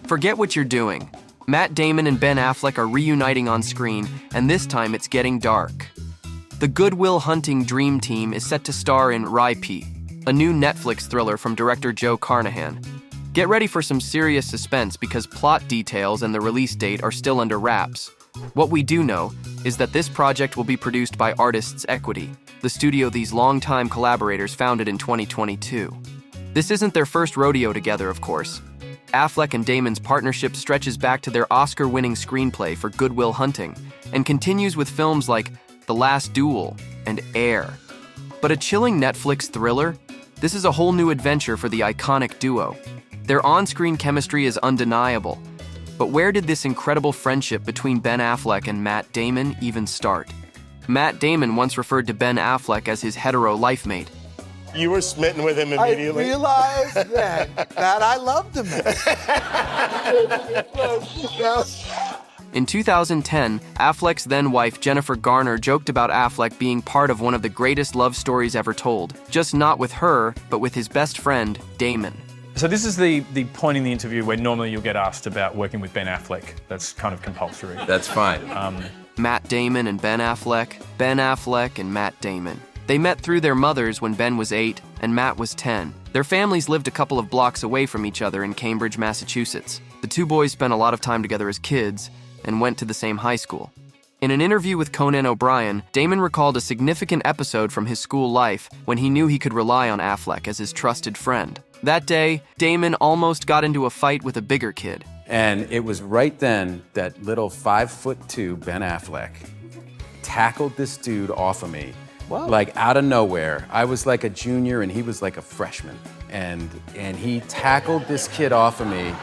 Forget what you're doing. Matt Damon and Ben Affleck are reuniting on screen, and this time it's getting dark. The Good Will Hunting dream team is set to star in Reuniting, a new Netflix thriller from director Joe Carnahan. Get ready for some serious suspense because plot details and the release date are still under wraps. What we do know is that this project will be produced by Artists Equity, the studio these longtime collaborators founded in 2022. This isn't their first rodeo together, of course. Affleck and Damon's partnership stretches back to their Oscar-winning screenplay for Good Will Hunting and continues with films like The Last Duel and Air. But a chilling Netflix thriller? This is a whole new adventure for the iconic duo. Their on-screen chemistry is undeniable. But where did this incredible friendship between Ben Affleck and Matt Damon even start? Matt Damon once referred to Ben Affleck as his hetero life mate. You were smitten with him immediately? I realized then that I loved him. In 2010, Affleck's then-wife Jennifer Garner joked about Affleck being part of one of the greatest love stories ever told, just not with her, but with his best friend, Damon. So this is the point in the interview where normally you'll get asked about working with Ben Affleck. That's kind of compulsory. That's fine. Matt Damon and Ben Affleck and Matt Damon. They met through their mothers when Ben was 8 and Matt was 10. Their families lived a couple of blocks away from each other in Cambridge, Massachusetts. The two boys spent a lot of time together as kids and went to the same high school. In an interview with Conan O'Brien, Damon recalled a significant episode from his school life when he knew he could rely on Affleck as his trusted friend. That day, Damon almost got into a fight with a bigger kid. And it was right then that little 5'2" Ben Affleck tackled this dude off of me. Wow. Like out of nowhere. I was like a junior and he was like a freshman. And he tackled this kid off of me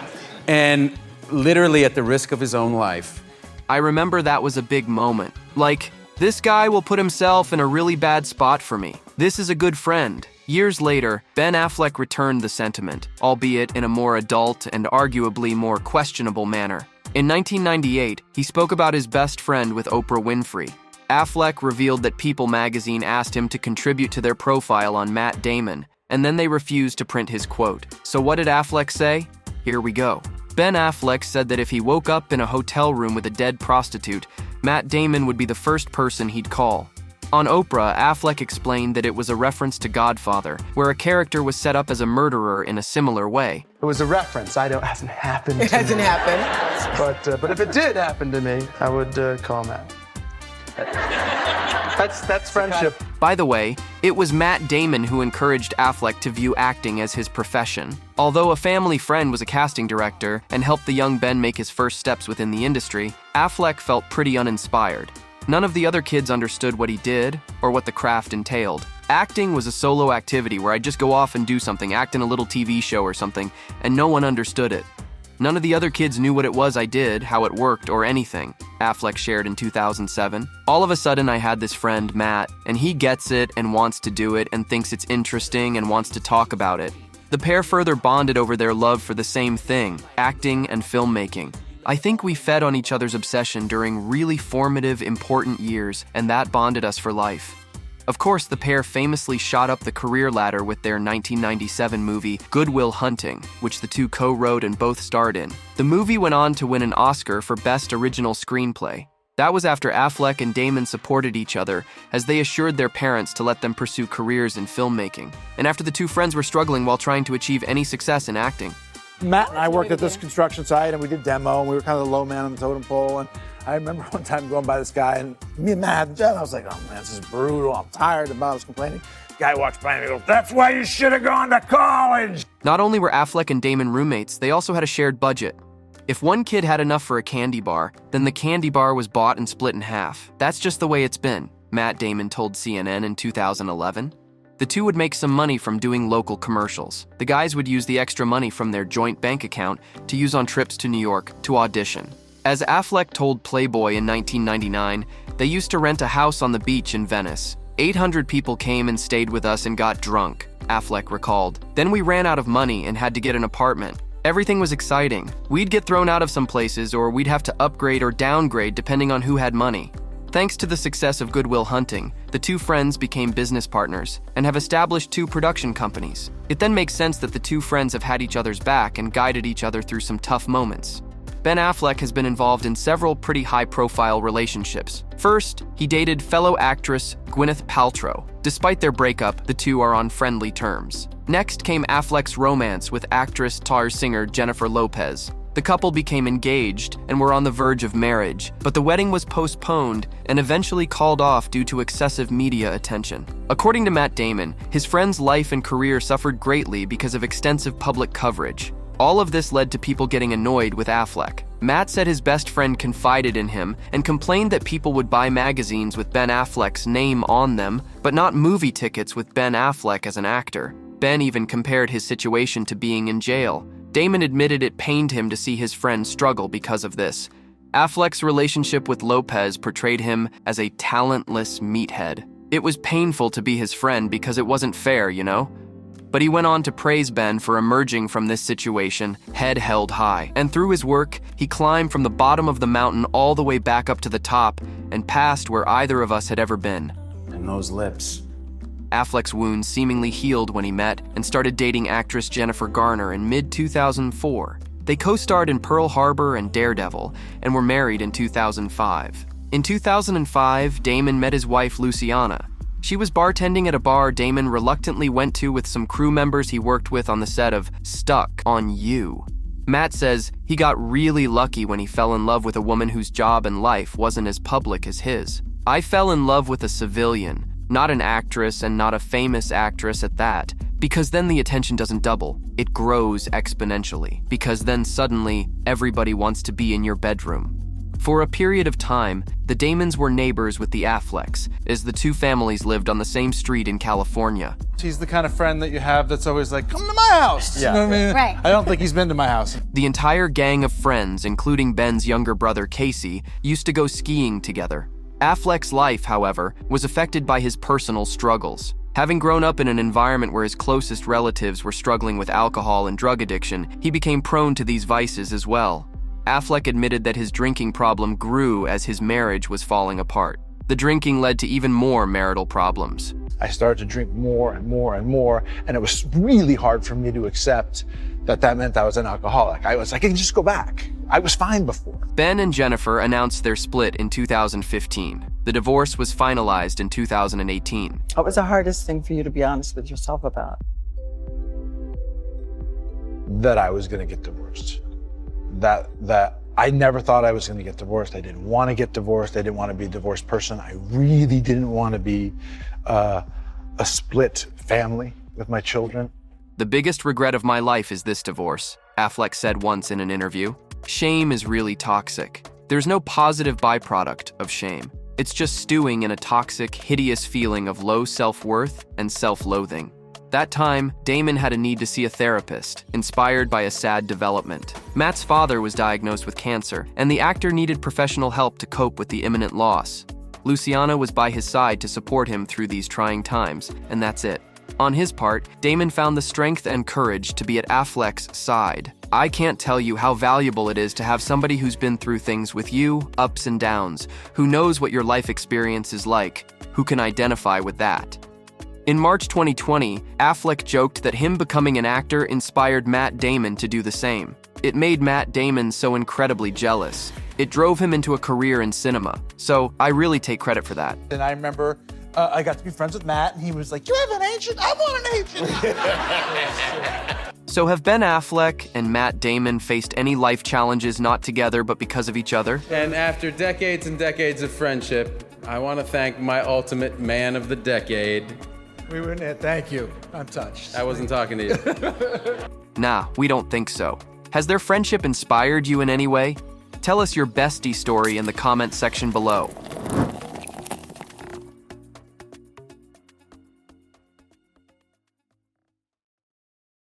and literally at the risk of his own life. I remember that was a big moment. Like, this guy will put himself in a really bad spot for me. This is a good friend. Years later, Ben Affleck returned the sentiment, albeit in a more adult and arguably more questionable manner. In 1998, he spoke about his best friend with Oprah Winfrey. Affleck revealed that People magazine asked him to contribute to their profile on Matt Damon, and then they refused to print his quote. So what did Affleck say? Here we go. Ben Affleck said that if he woke up in a hotel room with a dead prostitute, Matt Damon would be the first person he'd call. On Oprah, Affleck explained that it was a reference to Godfather, where a character was set up as a murderer in a similar way. It was a reference. It hasn't happened to It hasn't me. happened. But if it did happen to me, I would call Matt. That's friendship. By the way, it was Matt Damon who encouraged Affleck to view acting as his profession. Although a family friend was a casting director and helped the young Ben make his first steps within the industry, Affleck felt pretty uninspired. None of the other kids understood what he did or what the craft entailed. Acting was a solo activity where I'd just go off and do something, act in a little TV show or something, and no one understood it. None of the other kids knew what it was I did, how it worked, or anything, Affleck shared in 2007. All of a sudden, I had this friend, Matt, and he gets it and wants to do it and thinks it's interesting and wants to talk about it. The pair further bonded over their love for the same thing, acting and filmmaking. I think we fed on each other's obsession during really formative, important years, and that bonded us for life. Of course, the pair famously shot up the career ladder with their 1997 movie, Good Will Hunting, which the two co-wrote and both starred in. The movie went on to win an Oscar for Best Original Screenplay. That was after Affleck and Damon supported each other as they assured their parents to let them pursue careers in filmmaking, and after the two friends were struggling while trying to achieve any success in acting. Matt and I worked at this construction site, and we did demo, and we were kind of the low man on the totem pole. And I remember one time going by this guy, and me and Matt had the job. I was like, oh man, this is brutal. I'm tired. I was complaining. The guy walks by me and goes, that's why you should have gone to college. Not only were Affleck and Damon roommates, they also had a shared budget. If one kid had enough for a candy bar, then the candy bar was bought and split in half. That's just the way it's been, Matt Damon told CNN in 2011. The two would make some money from doing local commercials. The guys would use the extra money from their joint bank account to use on trips to New York to audition. As Affleck told Playboy in 1999, they used to rent a house on the beach in Venice. 800 people came and stayed with us and got drunk, Affleck recalled. Then we ran out of money and had to get an apartment. Everything was exciting. We'd get thrown out of some places or we'd have to upgrade or downgrade depending on who had money. Thanks to the success of Good Will Hunting, the two friends became business partners and have established two production companies. It then makes sense that the two friends have had each other's back and guided each other through some tough moments. Ben Affleck has been involved in several pretty high-profile relationships. First, he dated fellow actress Gwyneth Paltrow. Despite their breakup, the two are on friendly terms. Next came Affleck's romance with actress singer Jennifer Lopez. The couple became engaged and were on the verge of marriage, but the wedding was postponed and eventually called off due to excessive media attention. According to Matt Damon, his friend's life and career suffered greatly because of extensive public coverage. All of this led to people getting annoyed with Affleck. Matt said his best friend confided in him and complained that people would buy magazines with Ben Affleck's name on them, but not movie tickets with Ben Affleck as an actor. Ben even compared his situation to being in jail. Damon admitted it pained him to see his friend struggle because of this. Affleck's relationship with Lopez portrayed him as a talentless meathead. It was painful to be his friend because it wasn't fair, you know? But he went on to praise Ben for emerging from this situation, head held high. And through his work, he climbed from the bottom of the mountain all the way back up to the top and past where either of us had ever been. And those lips. Affleck's wounds seemingly healed when he met and started dating actress Jennifer Garner in mid-2004. They co-starred in Pearl Harbor and Daredevil and were married in 2005. In 2005, Damon met his wife Luciana. She was bartending at a bar Damon reluctantly went to with some crew members he worked with on the set of Stuck on You. Matt says he got really lucky when he fell in love with a woman whose job and life wasn't as public as his. I fell in love with a civilian, not an actress and not a famous actress at that, because then the attention doesn't double, it grows exponentially, because then suddenly everybody wants to be in your bedroom. For a period of time, the Damons were neighbors with the Afflecks, as the two families lived on the same street in California. He's the kind of friend that you have that's always like, come to my house. Yeah. You know what I mean? Right. I don't think he's been to my house. The entire gang of friends, including Ben's younger brother Casey, used to go skiing together. Affleck's life, however, was affected by his personal struggles. Having grown up in an environment where his closest relatives were struggling with alcohol and drug addiction, he became prone to these vices as well. Affleck admitted that his drinking problem grew as his marriage was falling apart. The drinking led to even more marital problems. I started to drink more and more and more, and it was really hard for me to accept that meant I was an alcoholic. I was like, I can just go back. I was fine before. Ben and Jennifer announced their split in 2015. The divorce was finalized in 2018. What was the hardest thing for you to be honest with yourself about? That I was gonna get divorced. That I never thought I was gonna get divorced. I didn't wanna get divorced. I didn't wanna be a divorced person. I really didn't wanna be a split family with my children. The biggest regret of my life is this divorce, Affleck said once in an interview. Shame is really toxic. There's no positive byproduct of shame. It's just stewing in a toxic, hideous feeling of low self-worth and self-loathing. That time, Damon had a need to see a therapist, inspired by a sad development. Matt's father was diagnosed with cancer, and the actor needed professional help to cope with the imminent loss. Luciana was by his side to support him through these trying times, and that's it. On his part, Damon found the strength and courage to be at Affleck's side. I can't tell you how valuable it is to have somebody who's been through things with you, ups and downs, who knows what your life experience is like, who can identify with that. In March 2020, Affleck joked that him becoming an actor inspired Matt Damon to do the same. It made Matt Damon so incredibly jealous. It drove him into a career in cinema. So I really take credit for that. And I remember I got to be friends with Matt, and he was like, you have an agent? I want an agent. So have Ben Affleck and Matt Damon faced any life challenges not together but because of each other? And after decades and decades of friendship, I want to thank my ultimate man of the decade. We wouldn't have, thank you. I'm touched. I wasn't talking to you. Nah, we don't think so. Has their friendship inspired you in any way? Tell us your bestie story in the comment section below.